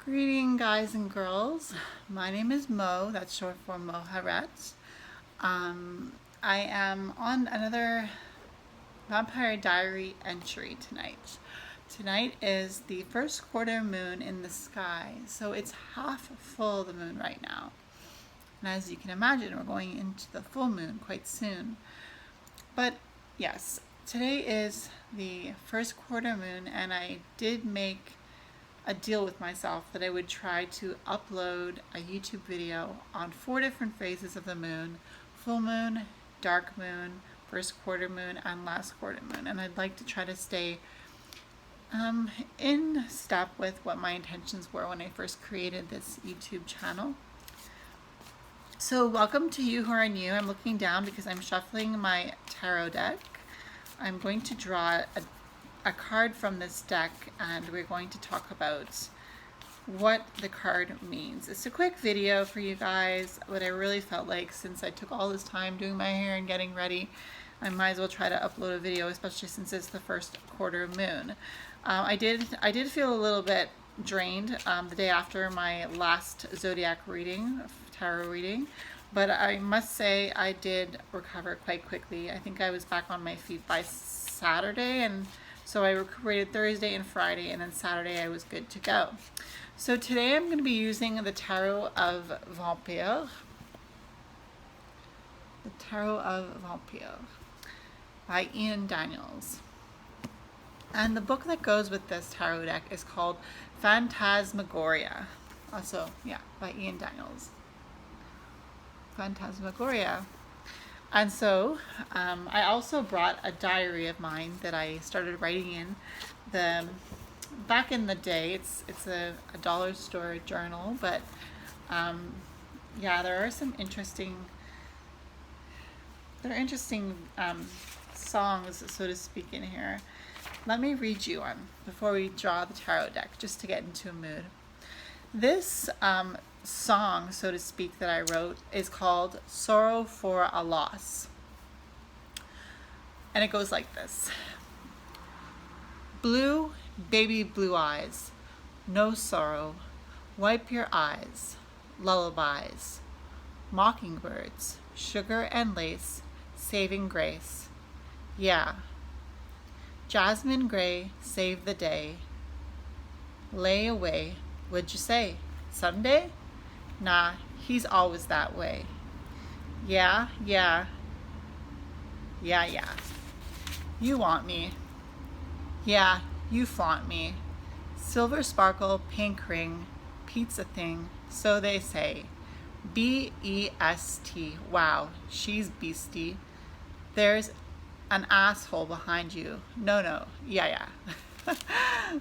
Greeting, guys and girls. My name is Mo, that's short for Moharet. I am on another Vampire Diary entry tonight. Tonight is the first quarter moon in the sky, so it's half full the moon right now. And as you can imagine, we're going into the full moon quite soon. But yes, today is the first quarter moon, and I did make a deal with myself that I would try to upload a YouTube video on 4 different phases of the moon: full moon, dark moon, first quarter moon, and last quarter moon. And I'd like to try to stay in step with what my intentions were when I first created this YouTube channel. So welcome to you who are new. I'm looking down because I'm shuffling my tarot deck. I'm going to draw a card from this deck, and we're going to talk about what the card means. It's a quick video for you guys, but I really felt like since I took all this time doing my hair and getting ready, I might as well try to upload a video, especially since it's the first quarter moon. I did feel a little bit drained the day after my last zodiac reading, tarot reading, but I must say I did recover quite quickly. I think I was back on my feet by Saturday, and so I recuperated Thursday and Friday, and then Saturday I was good to go. So today I'm going to be using the Tarot of Vampire. The Tarot of Vampire by Ian Daniels. And the book that goes with this tarot deck is called Phantasmagoria. Also, yeah, by Ian Daniels. Phantasmagoria. And so I also brought a diary of mine that I started writing in back in the day. It's a dollar store journal, but yeah, there are some interesting songs, so to speak, in here. Let me read you one before we draw the tarot deck, just to get into a mood. This song, so to speak, that I wrote is called Sorrow for a Loss. And it goes like this. Blue, baby blue eyes, no sorrow, wipe your eyes, lullabies, mockingbirds, sugar and lace, saving grace. Yeah. Jasmine gray, save the day. Lay away, what'd you say? Someday? Nah, he's always that way. Yeah. You want me. Yeah, you flaunt me. Silver sparkle, pink ring, pizza thing, so they say. B-E-S-T. Wow, she's beastie. There's an asshole behind you. No. Yeah.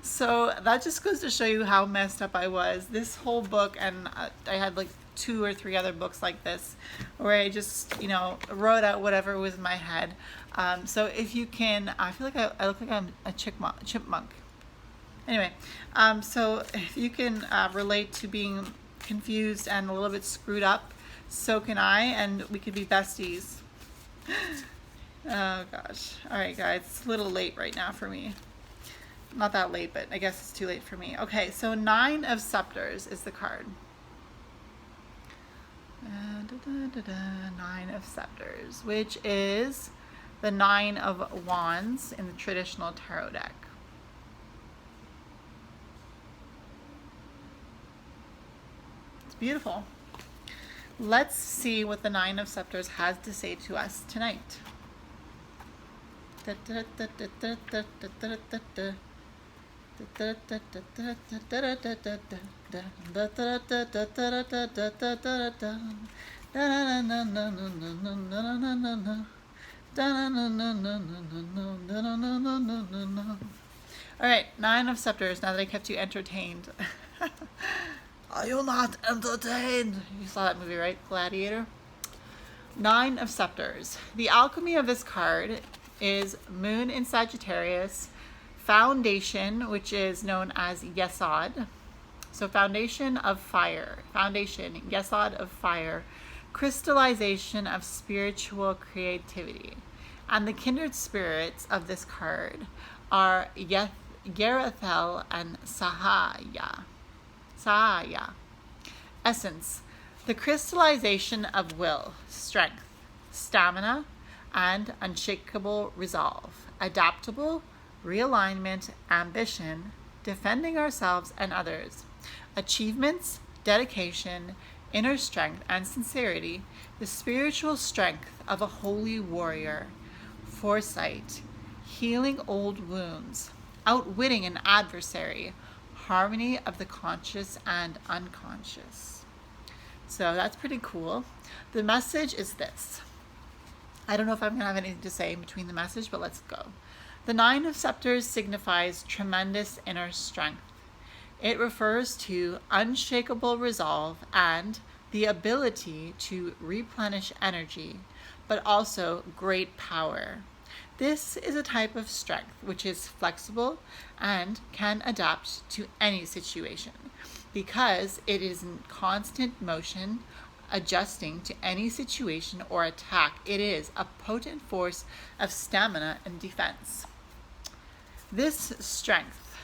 So that just goes to show you how messed up I was. This whole book, and I had like 2 or 3 other books like this where I just, wrote out whatever was in my head. So if you can, I feel like I look like I'm a chipmunk. Anyway, so if you can relate to being confused and a little bit screwed up, so can I, and we could be besties. Oh gosh. All right, guys, it's a little late right now for me. Not that late, but I guess it's too late for me. Okay, so 9 of Scepters is the card. 9 of Scepters, which is the 9 of Wands in the traditional tarot deck. It's beautiful. Let's see what the 9 of Scepters has to say to us tonight. All right, 9 of Scepters, now that I kept you entertained. Are you not entertained? You saw that movie, right? Gladiator? 9 of Scepters. The alchemy of this card is Moon in Sagittarius, Foundation, which is known as Yesod. So foundation of fire. Foundation, Yesod of fire. Crystallization of spiritual creativity. And the kindred spirits of this card are Yerethel and Sahaya. Saya. Essence: the crystallization of will, strength, stamina, and unshakable resolve, adaptable, realignment, ambition, defending ourselves and others, achievements, dedication, inner strength and sincerity, the spiritual strength of a holy warrior, foresight, healing old wounds, outwitting an adversary, harmony of the conscious and unconscious. So that's pretty cool. The message is this. I don't know if I'm going to have anything to say in between the message, but let's go. The Nine of Scepters signifies tremendous inner strength. It refers to unshakable resolve and the ability to replenish energy, but also great power. This is a type of strength which is flexible and can adapt to any situation because it is in constant motion, adjusting to any situation or attack. It is a potent force of stamina and defense. This strength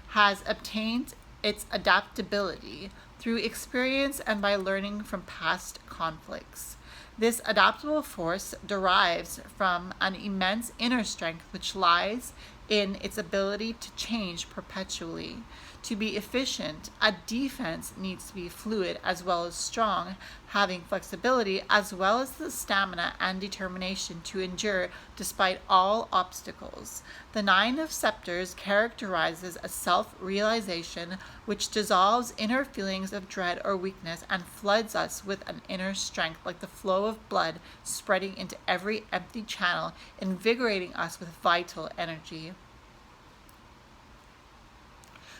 has obtained its adaptability through experience and by learning from past conflicts. This adaptable force derives from an immense inner strength which lies in its ability to change perpetually. To be efficient, a defense needs to be fluid as well as strong, having flexibility as well as the stamina and determination to endure despite all obstacles. The Nine of Scepters characterizes a self-realization which dissolves inner feelings of dread or weakness and floods us with an inner strength like the flow of blood spreading into every empty channel, invigorating us with vital energy.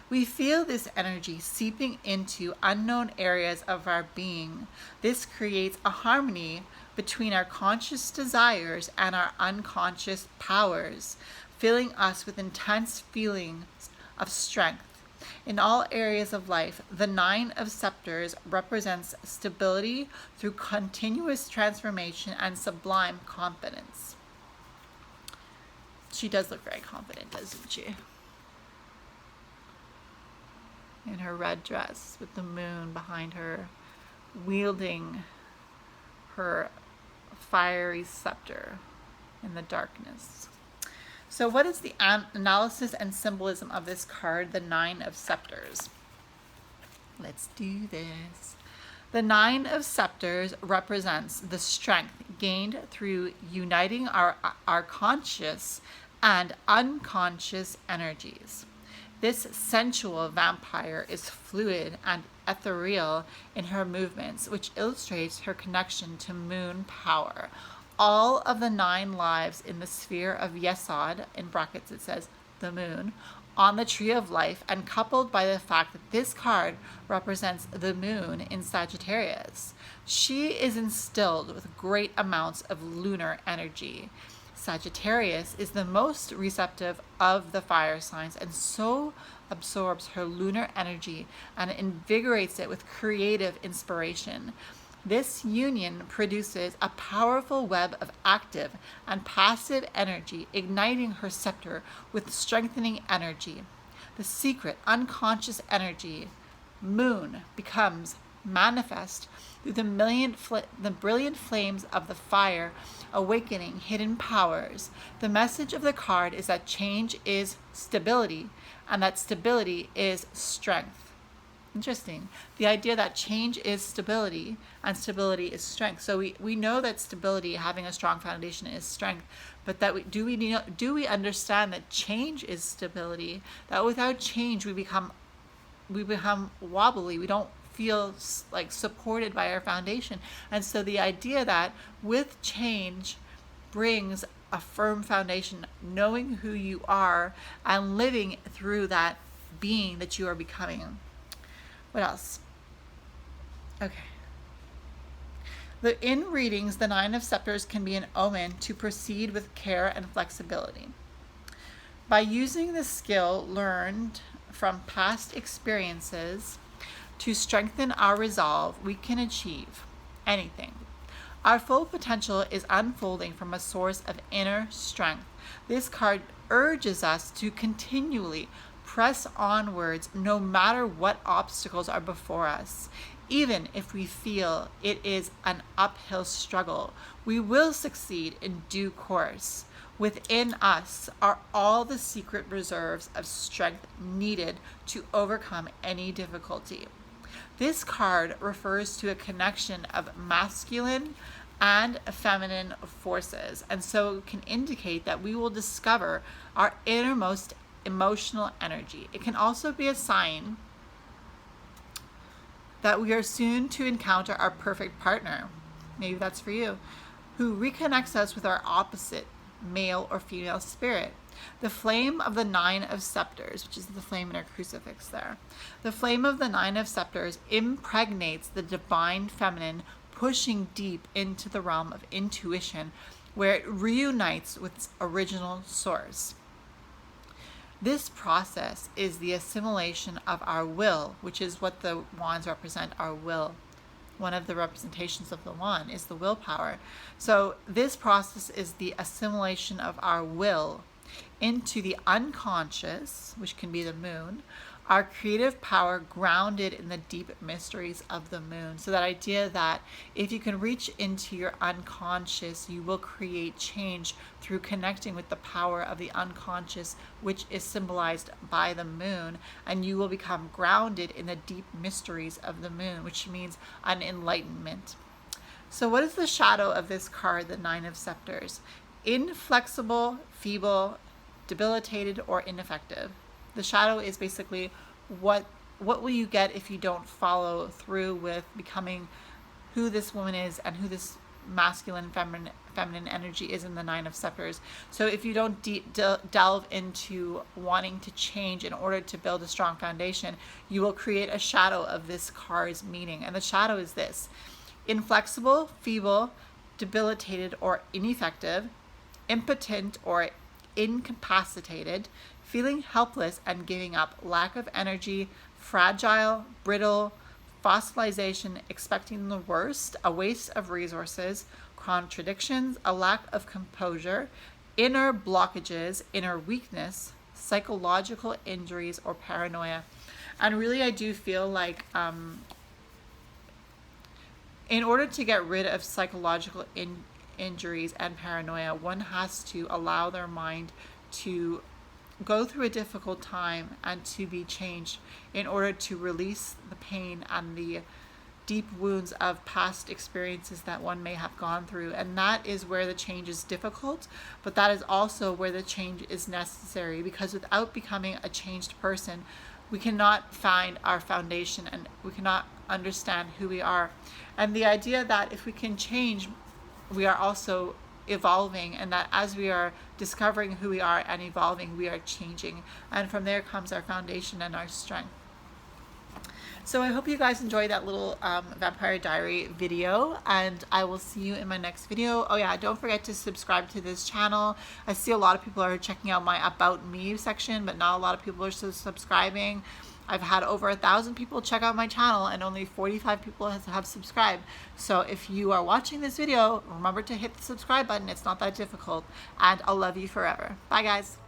We feel this energy seeping into unknown areas of our being. This creates a harmony between our conscious desires and our unconscious powers, filling us with intense feelings of strength. In all areas of life, the Nine of Scepters represents stability through continuous transformation and sublime confidence. She does look very confident, doesn't she? In her red dress with the moon behind her, wielding her fiery scepter in the darkness. So what is the analysis and symbolism of this card, the Nine of Scepters? Let's do this. The Nine of Scepters represents the strength gained through uniting our conscious and unconscious energies. This sensual vampire is fluid and ethereal in her movements, which illustrates her connection to moon power. All of the 9 lives in the sphere of Yesod, in brackets it says the moon, on the tree of life, and coupled by the fact that this card represents the moon in Sagittarius. She is instilled with great amounts of lunar energy. Sagittarius is the most receptive of the fire signs and so absorbs her lunar energy and invigorates it with creative inspiration. This union produces a powerful web of active and passive energy, igniting her scepter with strengthening energy. The secret unconscious energy, moon, becomes manifest through the brilliant flames of the fire, awakening hidden powers. The message of the card is that change is stability, and that stability is strength. Interesting. The idea that change is stability and stability is strength. So we know that stability, having a strong foundation, is strength, but that do we understand that change is stability? That without change we become wobbly. We don't feel like supported by our foundation. And so the idea that with change brings a firm foundation, knowing who you are and living through that being that you are becoming. What else? Okay. In readings, the Nine of Scepters can be an omen to proceed with care and flexibility. By using the skill learned from past experiences to strengthen our resolve, we can achieve anything. Our full potential is unfolding from a source of inner strength. This card urges us to continually press onwards no matter what obstacles are before us. Even if we feel it is an uphill struggle, we will succeed in due course. Within us are all the secret reserves of strength needed to overcome any difficulty. This card refers to a connection of masculine and feminine forces, and so can indicate that we will discover our innermost emotional energy. It can also be a sign that we are soon to encounter our perfect partner, maybe that's for you, who reconnects us with our opposite, male or female spirit. The flame of the 9 of scepters, which is the flame in our crucifix there. The flame of the 9 of scepters impregnates the divine feminine, pushing deep into the realm of intuition, where it reunites with its original source. This process is the assimilation of our will, which is what the wands represent, our will. One of the representations of the wand is the willpower. So this process is the assimilation of our will into the unconscious, which can be the moon, our creative power grounded in the deep mysteries of the moon. So that idea that if you can reach into your unconscious, you will create change through connecting with the power of the unconscious, which is symbolized by the moon, and you will become grounded in the deep mysteries of the moon, which means an enlightenment. So what is the shadow of this card, the 9 of scepters? Inflexible, feeble, debilitated, or ineffective. The shadow is basically what will you get if you don't follow through with becoming who this woman is and who this masculine feminine energy is in the 9 of scepters. So if you don't delve into wanting to change in order to build a strong foundation, you will create a shadow of this card's meaning. And the shadow is this: inflexible, feeble, debilitated, or ineffective, impotent or incapacitated, feeling helpless and giving up, lack of energy, fragile, brittle, fossilization, expecting the worst, a waste of resources, contradictions, a lack of composure, inner blockages, inner weakness, psychological injuries, or paranoia. And really, I do feel like in order to get rid of psychological injuries and paranoia, one has to allow their mind to go through a difficult time and to be changed in order to release the pain and the deep wounds of past experiences that one may have gone through. And that is where the change is difficult, but that is also where the change is necessary, because without becoming a changed person, we cannot find our foundation and we cannot understand who we are. And the idea that if we can change, we are also evolving, and that as we are discovering who we are and evolving, we are changing, and from there comes our foundation and our strength. So I hope you guys enjoyed that little Vampire Diary video, and I will see you in my next video. Oh yeah, don't forget to subscribe to this channel. I see a lot of people are checking out my About Me section, but not a lot of people are subscribing. I've had over 1,000 people check out my channel and only 45 people have subscribed. So if you are watching this video, remember to hit the subscribe button. It's not that difficult, and I'll love you forever. Bye guys.